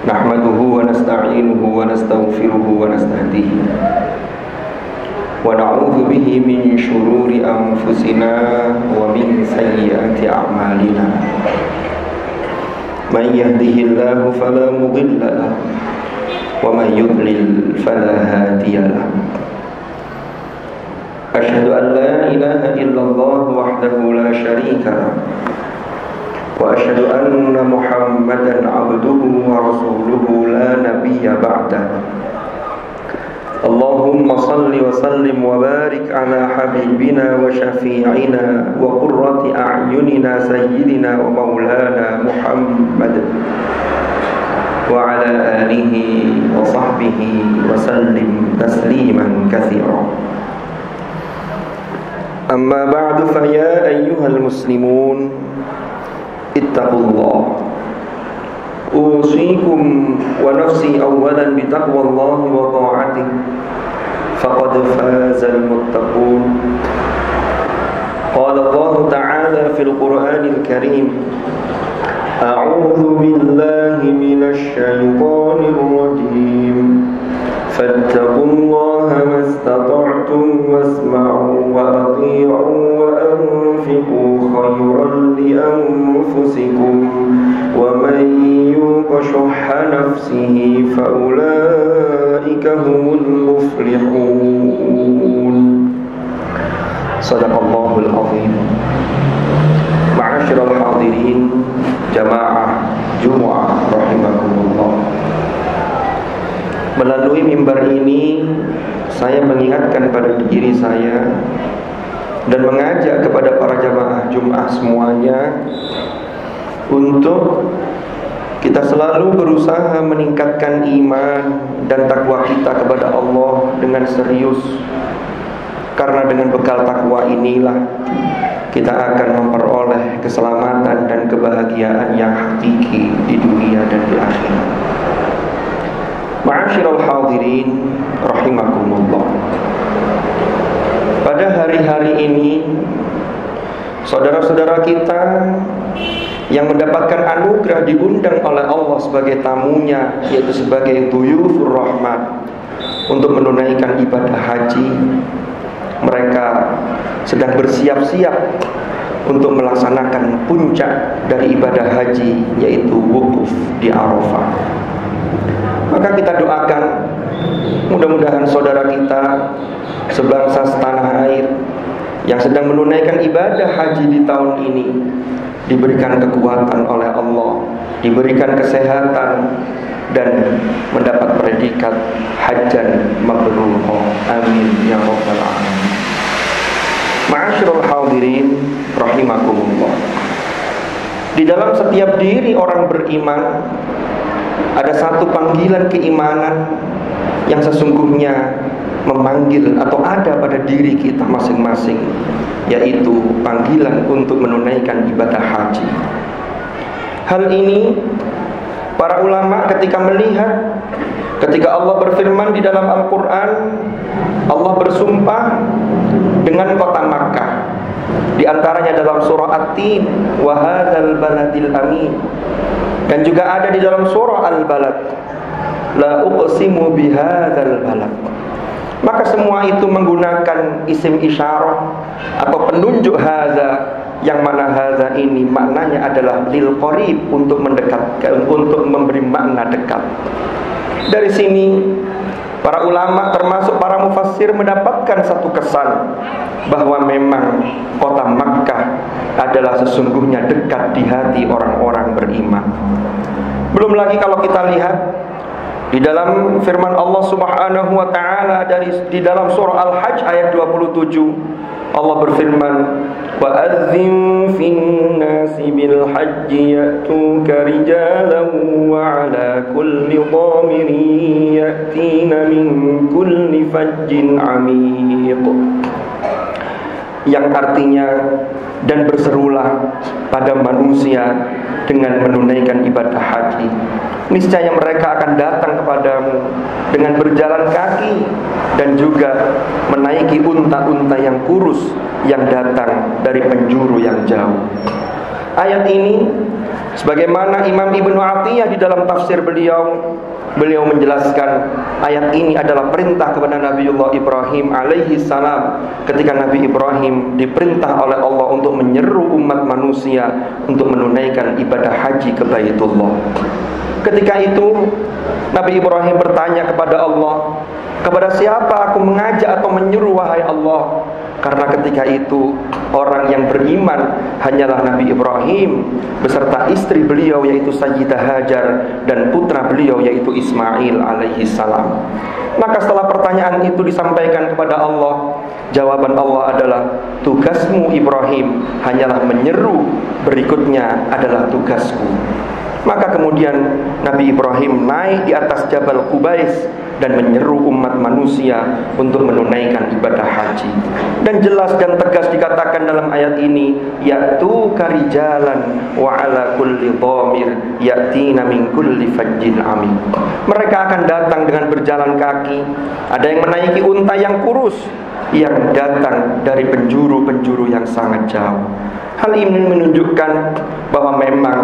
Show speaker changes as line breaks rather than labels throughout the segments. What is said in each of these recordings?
Nahmaduhu wa nasta'inuhu wa nastaghfiruhu wa nastahdihi wa na'udzu bihi min shururi anfusina wa min sayyiati a'malina. Man yahdihillahu fala mudilla lahu wa man yudlil fala hadiya lahu. Asyhadu an la ilaha illallah wahdahu la syarika lahu wa asyhadu anna Muhammadan abduhu wa rasuluhu la nabiyya ba'dah. Allahumma salli wa sallim wa barik ala habibina wa syafi'ina wa qurrati a'yunina sayyidina wa maulana Muhammad wa ala alihi wa sahbihi wa sallim tasliman katsira. Amma ba'du, fa ya ayyuhal muslimun ittaqullah. Usikum wa nafsi awalan bitaqwallahi wa ta'atih, faqad fazal muttaqun. Qala Allah ta'ala fil Qur'anil Karim, a'udzu billahi minasy syaithanir rajim. Fattaqullaha mastata'tum wasma'u wa ati'u wa anfiqu khayran li anfusikum wa man yuqa shuhha nafsihi fa ulaika humul muflihun. Shadaqallahul azim. Ma'asyiral hadirin jamaah Jumu'ah rahimakumullah. Melalui mimbar ini saya mengingatkan pada diri saya dan mengajak kepada para jamaah Jumat semuanya untuk kita selalu berusaha meningkatkan iman dan takwa kita kepada Allah dengan serius. Karena dengan bekal takwa inilah kita akan memperoleh keselamatan dan kebahagiaan yang hakiki di dunia dan di akhirat. Ma'asyiral hadirin rahimakumullah. Pada hari-hari ini saudara-saudara kita yang mendapatkan anugerah diundang oleh Allah sebagai tamunya, yaitu sebagai dhuyufur rahmat, untuk menunaikan ibadah haji. Mereka sedang bersiap-siap untuk melaksanakan puncak dari ibadah haji, yaitu wukuf di Arafah. Maka kita doakan mudah-mudahan saudara kita sebangsa setanah air yang sedang menunaikan ibadah haji di tahun ini diberikan kekuatan oleh Allah, diberikan kesehatan, dan mendapat predikat hajjan mabrur. Amin ya rabbal alamin. Ma'asyiral hadirin rahimakumullah. Di dalam setiap diri orang beriman ada satu panggilan keimanan yang sesungguhnya memanggil atau ada pada diri kita masing-masing, yaitu panggilan untuk menunaikan ibadah haji. Hal ini para ulama ketika melihat, ketika Allah berfirman di dalam Al-Quran, Allah bersumpah dengan kota Makkah, di antaranya dalam surah At-Tin, wa hadzal baladil amin, dan juga ada di dalam surah Al-Balad, la uqsimu bihadzal balad. Maka semua itu menggunakan isim isyarah atau penunjuk hadza, yang mana hadza ini maknanya adalah lil qarib, untuk mendekatkan, untuk memberi makna dekat. Dari sini para ulama termasuk para mufassir mendapatkan satu kesan bahwa memang kota Makkah adalah sesungguhnya dekat di hati orang-orang beriman. Belum lagi kalau kita lihat di dalam firman Allah Subhanahu wa taala di dalam surah Al-Hajj ayat 27, Allah berfirman, wa adzim fin nasi bil hajji ya'tuka rijalan wa ala kulli dhamirin ya'tina min kulli fajjin 'amiq, yang artinya, dan berserulah pada manusia dengan menunaikan ibadah haji, niscaya mereka akan datang kepadamu dengan berjalan kaki dan juga menaiki unta-unta yang kurus yang datang dari penjuru yang jauh. Ayat ini Sebagaimana Imam Ibnu Athiyah di dalam tafsir beliau menjelaskan ayat ini adalah perintah kepada Nabiullah Ibrahim alaihi salam, ketika Nabi Ibrahim diperintah oleh Allah untuk menyeru umat manusia untuk menunaikan ibadah haji ke Baitullah. Ketika itu Nabi Ibrahim bertanya kepada Allah, kepada siapa aku mengajak atau menyeru wahai Allah? Karena ketika itu orang yang beriman hanyalah Nabi Ibrahim beserta istri beliau yaitu Sayyidah Hajar dan putra beliau yaitu Ismail alaihi salam. Maka setelah pertanyaan itu disampaikan kepada Allah, jawaban Allah adalah, tugasmu Ibrahim hanyalah menyeru, berikutnya adalah tugasku. Maka kemudian Nabi Ibrahim naik di atas Jabal Qubais dan menyeru umat manusia untuk menunaikan ibadah haji. Dan jelas dan tegas dikatakan dalam ayat ini, ya'tu karijalan wa ala kulli dhamir ya'tina min kulli fajjin amin. Mereka akan datang dengan berjalan kaki, ada yang menaiki unta yang kurus yang datang dari penjuru-penjuru yang sangat jauh. Hal ini menunjukkan bahwa memang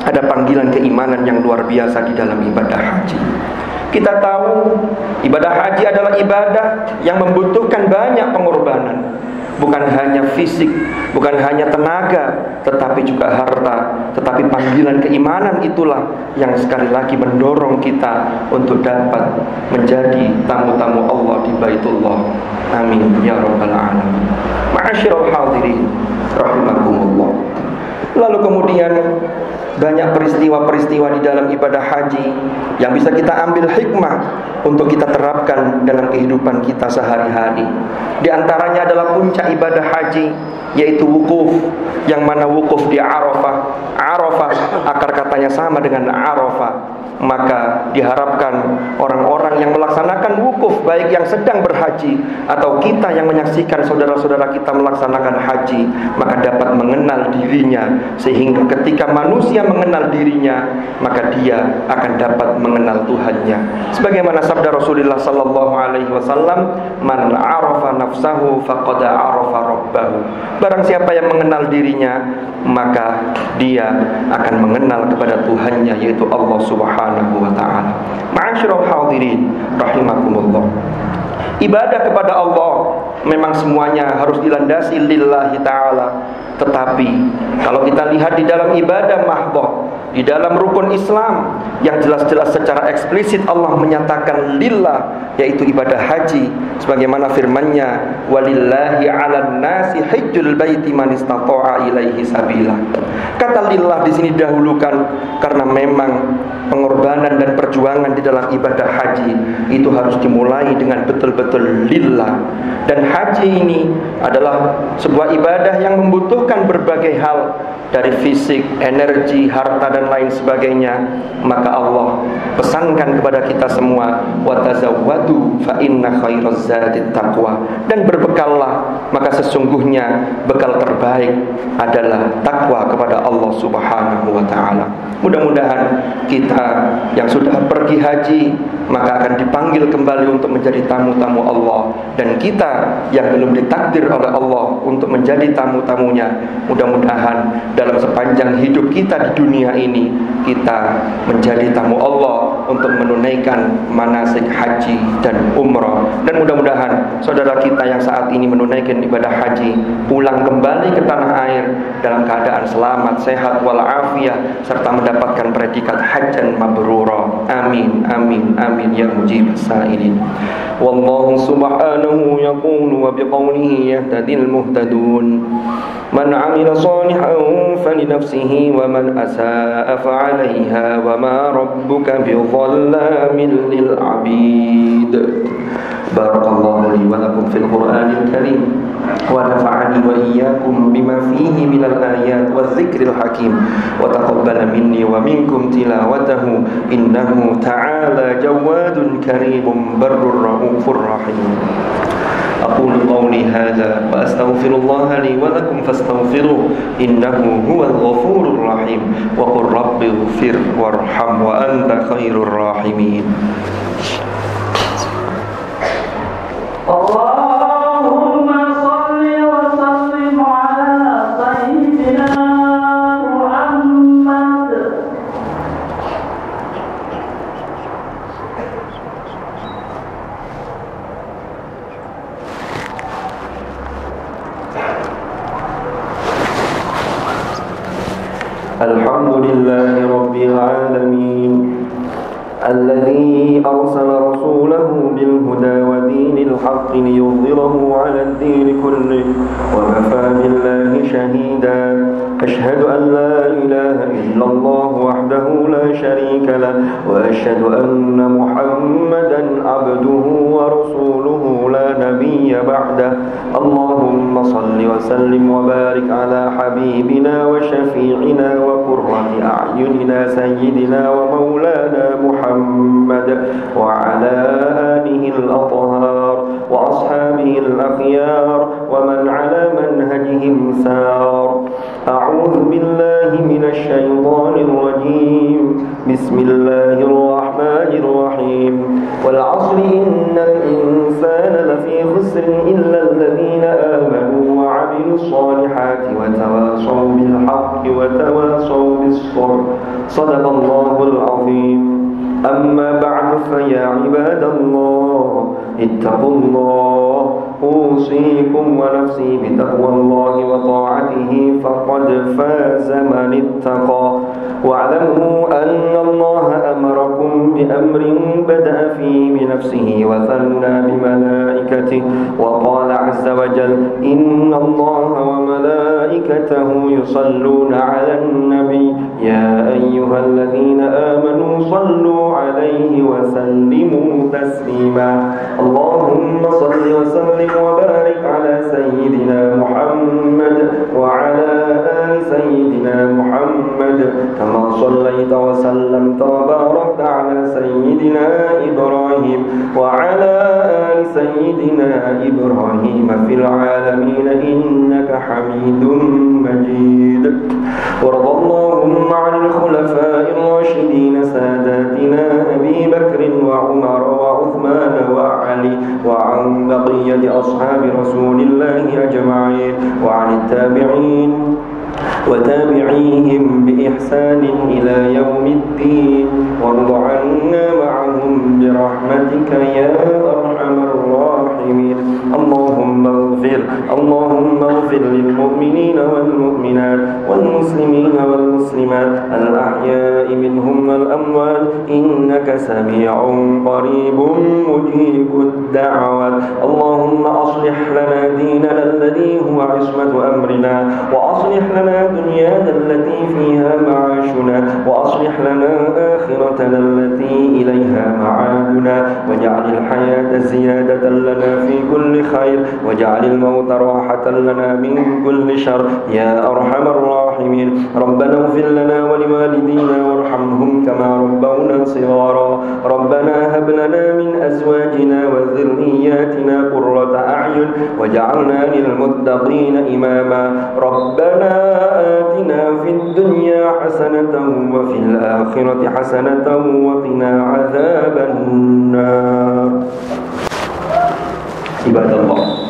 ada panggilan keimanan yang luar biasa di dalam ibadah haji. Kita tahu ibadah haji adalah ibadah yang membutuhkan banyak pengorbanan. Bukan hanya fisik, bukan hanya tenaga, tetapi juga harta. Tetapi panggilan keimanan itulah yang sekali lagi mendorong kita untuk dapat menjadi tamu-tamu Allah di Baitullah. Amin ya rabbal alamin. Ma'asyiral hadirin rahimakumullah. Lalu kemudian banyak peristiwa-peristiwa di dalam ibadah haji yang bisa kita ambil hikmah untuk kita terapkan dalam kehidupan kita sehari-hari. Di antaranya adalah puncak ibadah haji, yaitu wukuf, yang mana wukuf di Arafah. Arafah akar katanya sama dengan Arafah. Maka diharapkan orang-orang yang melaksanakan wukuf, baik yang sedang berhaji atau kita yang menyaksikan saudara-saudara kita melaksanakan haji, maka dapat mengenal dirinya, sehingga ketika manusia mengenal dirinya, maka dia akan dapat mengenal Tuhannya. Sebagaimana sabda Rasulullah sallallahu alaihi wasallam, man arafa nafsahu faqad arafa rabbahu. Barang siapa yang mengenal dirinya, maka dia akan mengenal kepada Tuhannya, yaitu Allah Subhanahu wa ta'ala. Ma'asyiral hadirin rahimakumullah. Ibadah kepada Allah memang semuanya harus dilandasi lillahi ta'ala. Tetapi kalau kita lihat di dalam ibadah mahdhah, di dalam rukun Islam yang jelas-jelas secara eksplisit Allah menyatakan lillah, yaitu ibadah haji, sebagaimana firman-Nya, walillahi 'alan nasi hajjul baiti man istata'a ilaihi sabila. Kata lillah di sini didahulukan karena memang pengorbanan dan perjuangan di dalam ibadah haji itu harus dimulai dengan betul-betul lillah. Dan haji ini adalah sebuah ibadah yang membutuhkan berbagai hal, dari fisik, energi, harta dan lain sebagainya. Maka Allah pesankan kepada kita semua, wa tazawwadu fa inna khairaz zadi taqwa. Dan berbekallah, maka sesungguhnya bekal terbaik adalah takwa kepada Allah Subhanahu wa ta'ala. Mudah-mudahan kita yang sudah pergi haji maka akan dipanggil kembali untuk menjadi tamu-tamu Allah, dan kita yang belum ditakdir oleh Allah untuk menjadi tamu-tamunya, mudah-mudahan dalam sepanjang hidup kita di dunia ini kita menjadi tamu Allah untuk menunaikan manasik haji dan umrah. Dan mudah-mudahan saudara kita yang saat ini menunaikan ibadah haji pulang kembali ke tanah air dalam keadaan selamat, sehat walafiat, serta mendapatkan predikat hajjan mabrura. Amin amin amin ya mujibas sa'ilin. Wallahu subhanahu yaqulu wa biqawlihi yahtadil muhtadun. Man 'amila shalihan falinafsihi wa man asaa fa'alaiha wa ma rabbuka bidhallamin lil 'abid. Barakallahu li wa lakum fil Qur'anil Karim wa nafa'ani wa iyyakum bima fihi minal ayat wa dzikril hakim wa taqabbala minni wa minkum tilawatahu innahu ta'ala jawadun karimun barrur raufur rahim. أقول قولي هذا وأستغفر الله لي ولكم فاستغفروه إنه هو الغفور الرحيم وقل رب اغفر وارحم وأنت خير الراحمين.
اللهم صل وسلم على سيدنا محمد
الحمد لله رب العالمين الذي أرسل رسوله بالهدى ودين الحق ليظهره على الدين كله وكفى بالله شهيدا أشهد أن لا إله إلا الله وحده لا شريك له وأشهد أن محمدا عبده ورسوله لا نبي بعده اللهم صل وسلم وبارك على حبيبنا وشفيعنا وقرة أعيننا سيدنا ومولانا محمد وعلى آله الأطهار وأصحابه الأخيار ومن على منهجهم سار أعوذ بالله من الشيطان الرجيم بسم الله الرحمن الرحيم والعصر إن الإنسان لفي خسر إلا الذين آمنوا وعملوا الصالحات وتواصوا بالحق وتواصوا بالصبر صدق الله العظيم أما بعد فيا عباد الله اتقوا الله أوصيكم ونفسي بتقوى الله وطاعته فقد فاز من اتقى واعلموا أن الله أمركم بأمر بدأ فيه بنفسه وثنى بملائكته وقال عز وجل إن الله وملائكته يصلون على النبي يا أيها الذين آمنوا صلوا عليه وسلموا تسليما اللهم صل وسلم وبارك على سيدنا محمد وعلى آل سيدنا محمد كما صليت وسلمت وباركت على سيدنا إبراهيم وعلى آل سيدنا إبراهيم في العالمين إنك حميد مجيد وارض اللهم عن الخلفاء الراشدين ساداتنا أبي بكر وعمر وعثمان وعلي وعن بقية أصحاب رسول الله أجمعين وعن التابعين وتابعيهم بإحسان إلى يوم الدين وارض عنا معهم برحمتك يا أرحم الراحمين اللهم اغفر للمؤمنين والمؤمنات والمسلمين والمسلمات الأحياء منهم والأموات إنك سميع قريب مجيب الدعوات اللهم أصلح لنا ديننا الذي هو عصمة أمرنا وأصلح لنا دنيانا التي فيها معاشنا وأصلح لنا آخرتنا التي إليها معادنا واجعل الحياة زيادة لنا في كل خير واجعل الموت راحة لنا من كل شر يا أرحم الراحمين ربنا اغفر لنا ولوالدينا وارحمهم كما ربونا صغارا ربنا هب لنا من أزواجنا وذرياتنا قرة أعين واجعلنا للمتقين إماما ربنا آتنا في الدنيا حسنة وفي الآخرة حسنة وقنا عذاب النار عباد الله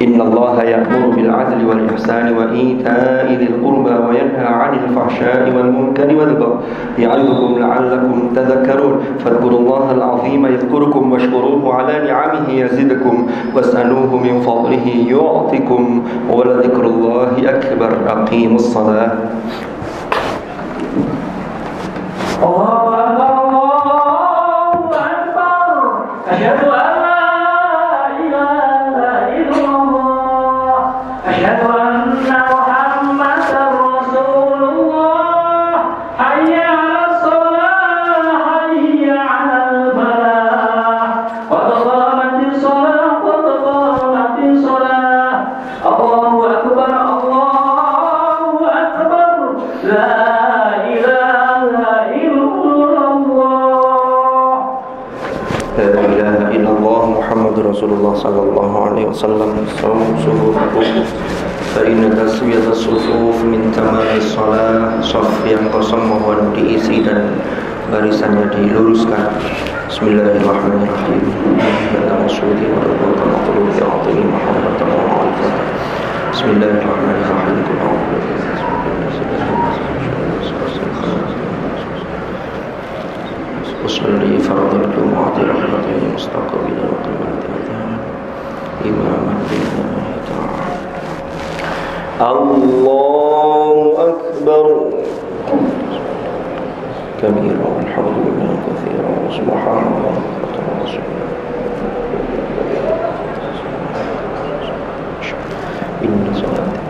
إن الله يأمر بالعدل والإحسان وإيتاء ذي القربى وينهى عن الفحشاء والمنكر والبغي يعظكم لعلكم تذكرون فاذكروا الله العظيم يذكركم واشكروه على نعمه يزدكم واسألوه من فضله يعطكم ولذكر الله أكبر أقيموا الصلاة
الله أكبر الله أكبر أشهد أن
Rasulullah sallallahu alaihi wasallam sufufukum fa inna taswiyat as-sufuf min tamamis shalah shaf yang kosong mohon diisi dan barisannya diluruskan. Bismillahirrahmanirrahim. Bismillahirrahmanirrahim. Usolli fardul jumu'ati rahmatan mustaqbilan wa qiblatin imaman billahi ta'ala. Allahu akbar. كبيرا والحمد لله كثيرا وسبحان الله إن صلاتي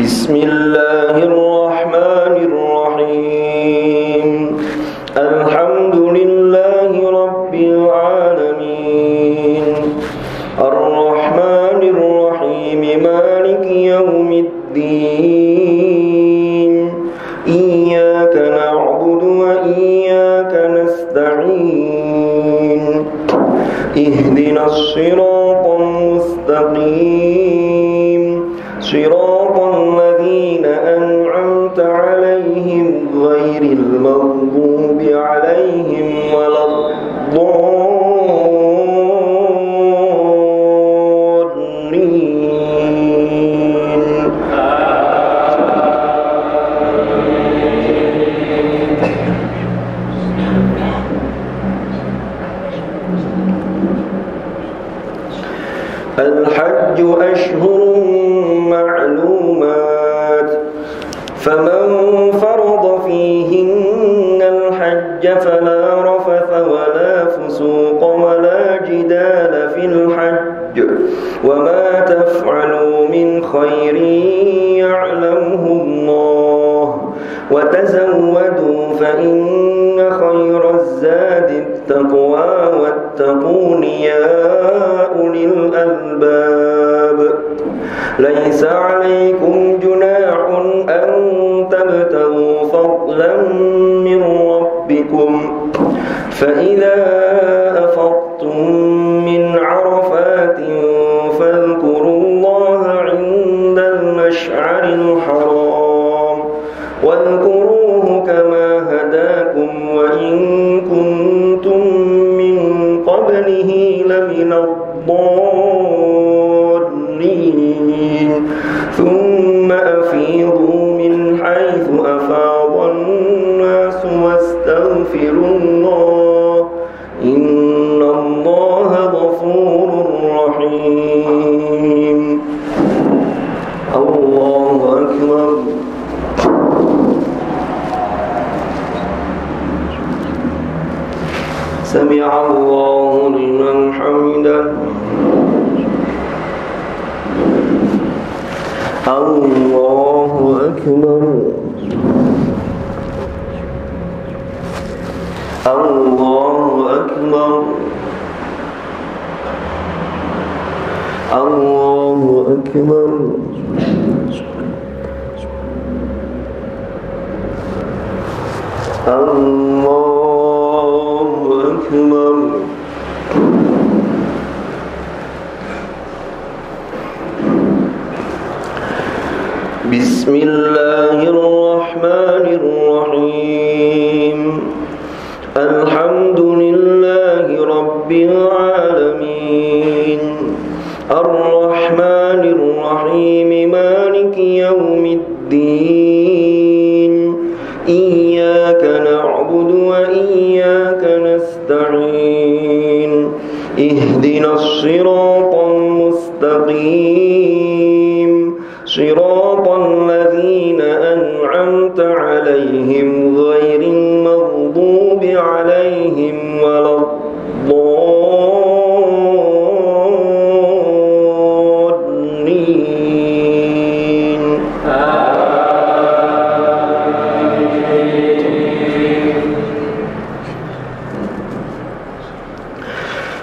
بسم الله الرحمن الرحيم الحمد لله رب العالمين الرحمن الرحيم مالك يوم الدين إياك نعبد وإياك نستعين اهدنا الصراط المستقيم صراط الذين أنعمت عليهم غير المغضوب عليهم ولا الضالين. الحج أشهر معلومات فمن فرض فيهن الحج فلا رفث ولا فسوق ولا جدال في الحج وما تفعلوا من خير يعلمه الله وتزودوا فإن خير الزاد التقوى واتقون يا أولي الألباب. ليس عليكم جناح أن تبتغوا فضلا من ربكم فإذا أفضتم من عرفات فاذكروا الله عند المشعر الحرام واذكروه كما هداكم وإن كنتم من قبله لمن الضالين ثم أفيضوا من حيث أفاض الناس واستغفروا الله إن الله غفور رحيم. الله أكبر. سمع الله لمن حمده. الله أكبر. الله أكبر. الله أكبر. الله أكبر. بسم الله الرحمن الرحيم الحمد لله رب العالمين الرحمن الرحيم مالك يوم الدين إياك نعبد وإياك نستعين اهدنا الصراط المستقيم صراط الذين أنعمت عليهم غير المغضوب عليهم ولا الضالين.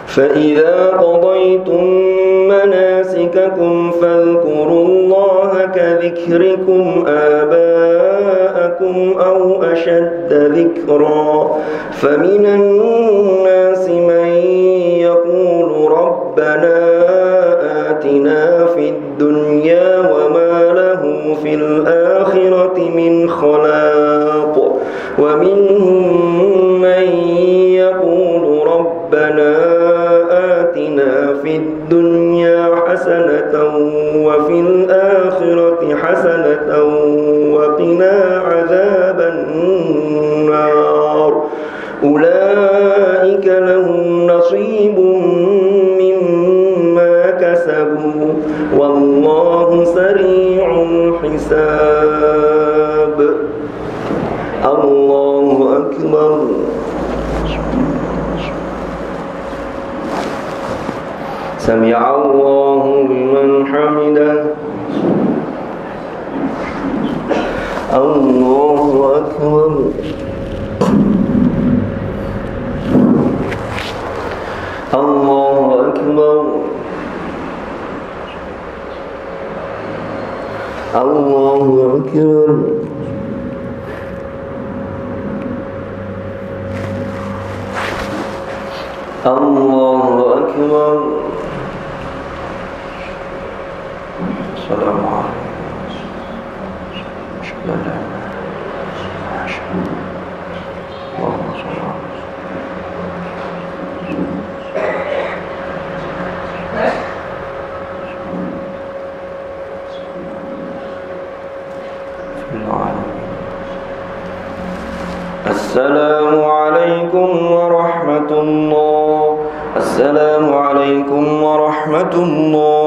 فإذا قضيتم مناسككم فاذكروا الله كذكركم آباءكم أو أشد ذكرا فمن الناس من يقول ربنا آتنا في الدنيا وما له في الآخرة من خلاق ومنهم من يقول ربنا آتنا في الدنيا حسنة وفي الآخرة حسنة وقنا عذاب النار أولئك لهم نصيب مما كسبوا wallahu sari'ul hisab. Allahu akbar. Sami'allahu liman hamidah. Allahu akbar. Allahu akbar. Allahu akbar. Allahu akbar. Assalamualaikum. Assalamualaikum warahmatullahi wabarakatuh. Assalamualaikum warahmatullahi